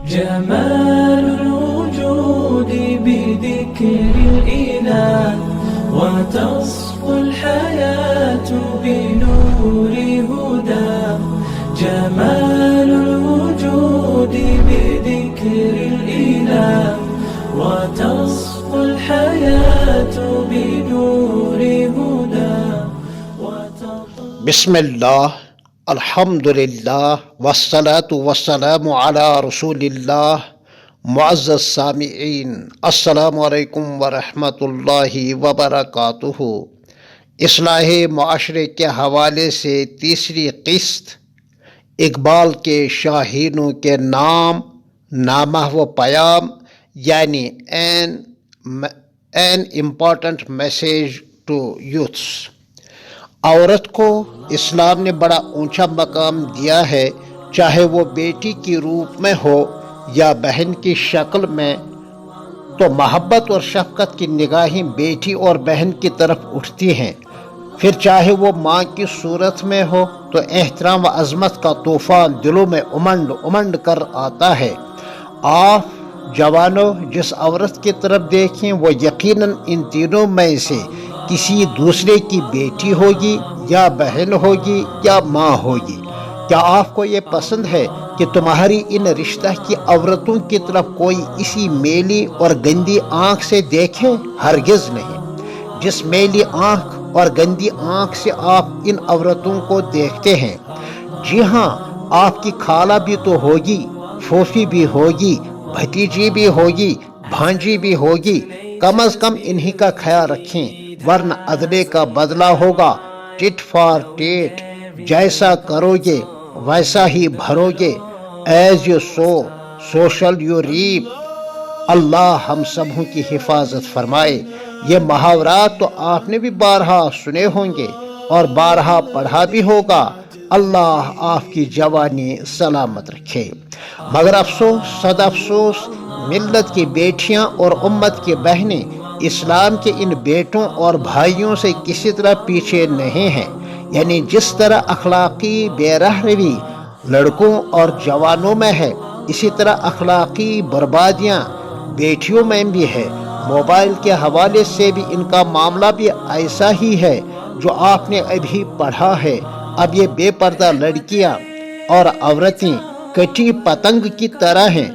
جمال الوجود بذكر الإله وتصفو الحياة بنور هداه. جمال الوجود بذكر الإله وتصفو الحياة بنور هداه. بسم اللہ، الحمدللہ والصلاة والسلام علی رسول اللہ. معزز سامعین، السلام علیکم ورحمۃ اللہ وبرکاتہ. اصلاح معاشرے کے حوالے سے تیسری قسط، اقبال کے شاہینوں کے نام، نامہ و پیام، یعنی an important message to youths. عورت کو اسلام نے بڑا اونچا مقام دیا ہے، چاہے وہ بیٹی کی روپ میں ہو یا بہن کی شکل میں. تو محبت اور شفقت کی نگاہیں بیٹی اور بہن کی طرف اٹھتی ہیں. پھر چاہے وہ ماں کی صورت میں ہو تو احترام و عظمت کا طوفان دلوں میں امنڈ کر آتا ہے. آپ جوانوں، جس عورت کی طرف دیکھیں وہ یقیناً ان تینوں میں سے کسی دوسرے کی بیٹی ہوگی یا بہن ہوگی یا ماں ہوگی. کیا آپ کو یہ پسند ہے کہ تمہاری ان رشتہ کی عورتوں کی طرف کوئی اسی میلی اور گندی آنکھ سے دیکھے؟ ہرگز نہیں. جس میلی آنکھ اور گندی آنکھ سے آپ ان عورتوں کو دیکھتے ہیں، جی ہاں، آپ کی خالہ بھی تو ہوگی، پھوپھی بھی ہوگی، بھتیجی بھی ہوگی، بھانجی بھی ہوگی. کم از کم انہی کا خیال رکھیں، ورنہ عدلے کا بدلہ ہوگا. ٹٹ فار ٹیٹ، جیسا کرو گے ویسا ہی بھرو گے. ایز یو سو شل یو ریپ. اللہ ہم سبوں کی حفاظت فرمائے. یہ محاورات تو آپ نے بھی بارہا سنے ہوں گے اور بارہا پڑھا بھی ہوگا. اللہ آپ کی جوانی سلامت رکھے. مگر افسوس، صد افسوس، ملت کی بیٹیاں اور امت کی بہنیں اسلام کے ان بیٹوں اور بھائیوں سے کسی طرح پیچھے نہیں ہیں. یعنی جس طرح اخلاقی بے رہروی لڑکوں اور جوانوں میں ہے، اسی طرح اخلاقی بربادیاں بیٹیوں میں بھی ہے. موبائل کے حوالے سے بھی ان کا معاملہ بھی ایسا ہی ہے جو آپ نے ابھی پڑھا ہے. اب یہ بے پردہ لڑکیاں اور عورتیں کٹی پتنگ کی طرح ہیں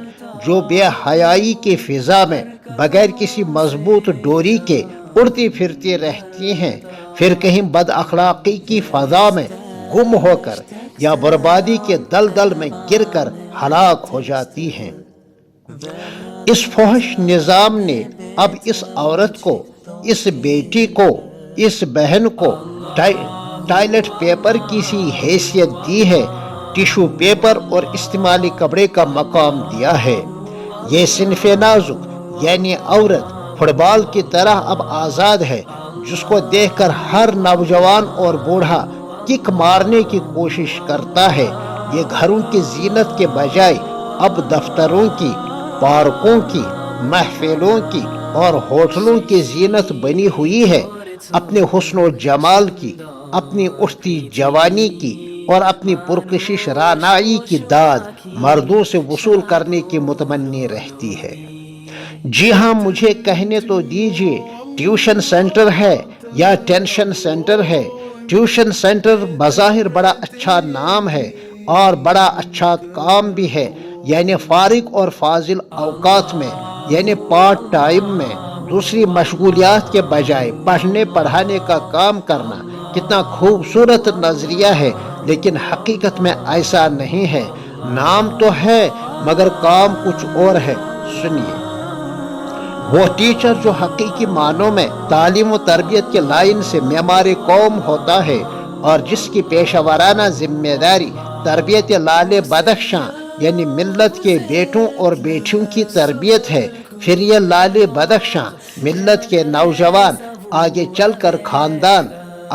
جو بے حیائی کی فضا میں بغیر کسی مضبوط ڈوری کے اڑتی پھرتی رہتی ہیں. پھر کہیں بد اخلاقی کی فضا میں گم ہو کر یا بربادی کے دلدل میں گر کر ہلاک ہو جاتی ہیں. اس فحش نظام نے اب اس عورت کو، اس بیٹی کو، اس بہن کو ٹوائلٹ پیپر کی سی حیثیت دی ہے، ٹیشو پیپر اور استعمالی کپڑے کا مقام دیا ہے. یہ صنف نازک یعنی عورت فٹ بال کی طرح اب آزاد ہے، جس کو دیکھ کر ہر نوجوان اور بوڑھا کک مارنے کی کوشش کرتا ہے. یہ گھروں کی زینت کے بجائے اب دفتروں کی، پارکوں کی، محفلوں کی اور ہوٹلوں کی زینت بنی ہوئی ہے. اپنے حسن و جمال کی، اپنی اٹھتی جوانی کی اور اپنی پرکشش رعنائی کی داد مردوں سے وصول کرنے کی متمنی رہتی ہے. جی ہاں، مجھے کہنے تو دیجیے، ٹیوشن سینٹر ہے یا ٹینشن سینٹر ہے. ٹیوشن سینٹر بظاہر بڑا اچھا نام ہے اور بڑا اچھا کام بھی ہے. یعنی فارغ اور فاضل اوقات میں، یعنی پارٹ ٹائم میں دوسری مشغولیات کے بجائے پڑھنے پڑھانے کا کام کرنا کتنا خوبصورت نظریہ ہے، لیکن حقیقت میں ایسا نہیں ہے. نام تو ہے مگر کام کچھ اور ہے. سنیے، وہ ٹیچر جو حقیقی معنوں میں تعلیم و تربیت کے لائن سے معمار قوم ہوتا ہے اور جس کی پیشہ ورانہ ذمہ داری تربیت لال بدخشاں یعنی ملت کے بیٹوں اور بیٹیوں کی تربیت ہے، پھر یہ لال بدخشاں ملت کے نوجوان آگے چل کر خاندان،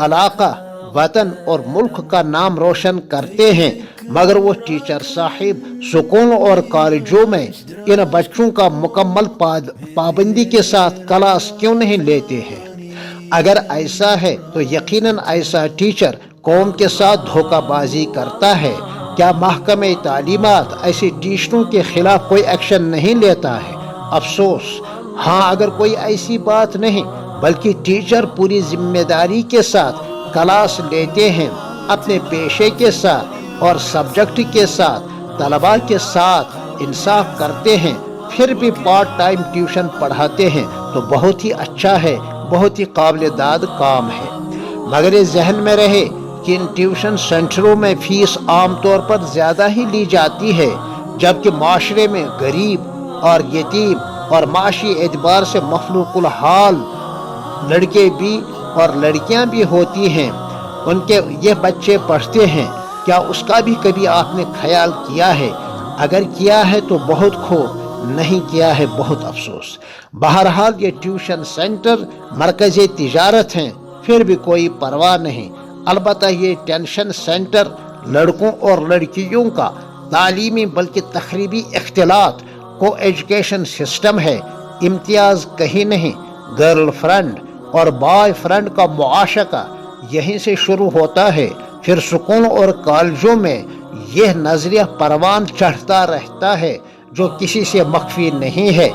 علاقہ، وطن اور ملک کا نام روشن کرتے ہیں. مگر وہ ٹیچر صاحب سکولوں اور کالجوں میں ان بچوں کا مکمل پابندی کے ساتھ کلاس کیوں نہیں لیتے ہیں؟ اگر ایسا ہے تو یقیناً ایسا ٹیچر قوم کے ساتھ دھوکہ بازی کرتا ہے. کیا محکمہ تعلیمات ایسے ٹیچروں کے خلاف کوئی ایکشن نہیں لیتا ہے؟ افسوس، ہاں، اگر کوئی ایسی بات نہیں، بلکہ ٹیچر پوری ذمہ داری کے ساتھ کلاس لیتے ہیں، اپنے پیشے کے ساتھ اور سبجیکٹ کے ساتھ طلباء کے ساتھ انصاف کرتے ہیں، پھر بھی پارٹ ٹائم ٹیوشن پڑھاتے ہیں تو بہت ہی اچھا ہے، بہت ہی قابل داد کام ہے۔ مگر یہ ذہن میں رہے کہ ان ٹیوشن سینٹروں میں فیس عام طور پر زیادہ ہی لی جاتی ہے، جبکہ معاشرے میں غریب اور یتیم اور معاشی اعتبار سے مفلوق الحال لڑکے بھی اور لڑکیاں بھی ہوتی ہیں، ان کے یہ بچے پڑھتے ہیں، کیا اس کا بھی کبھی آپ نے خیال کیا ہے؟ اگر کیا ہے تو بہت خوب، نہیں کیا ہے بہت افسوس۔ بہرحال یہ ٹیوشن سینٹر مرکز تجارت ہیں، پھر بھی کوئی پرواہ نہیں۔ البتہ یہ ٹیوشن سینٹر لڑکوں اور لڑکیوں کا تعلیمی بلکہ تقریبی اختلاط کو ایجوکیشن سسٹم ہے، امتیاز کہیں نہیں۔ گرل فرینڈ اور بوائے فرینڈ کا معاشقہ یہیں سے شروع ہوتا ہے، پھر سکولوں اور کالجوں میں یہ نظریہ پروان چڑھتا رہتا ہے جو کسی سے مخفی نہیں ہے۔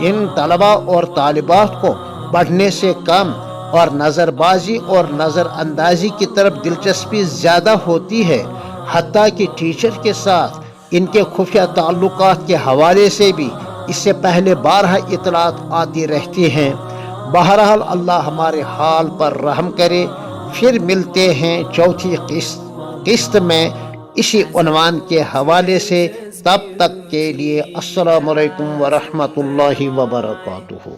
ان طلباء اور طالبات کو پڑھنے سے کم اور نظر بازی اور نظر اندازی کی طرف دلچسپی زیادہ ہوتی ہے، حتیٰ کہ ٹیچر کے ساتھ ان کے خفیہ تعلقات کے حوالے سے بھی اس سے پہلے بارہا اطلاعات آتی رہتی ہیں۔ بہرحال اللہ ہمارے حال پر رحم کرے۔ پھر ملتے ہیں چوتھی قسط میں اسی عنوان کے حوالے سے، تب تک کے لیے السلام علیکم ورحمۃ اللہ وبرکاتہ۔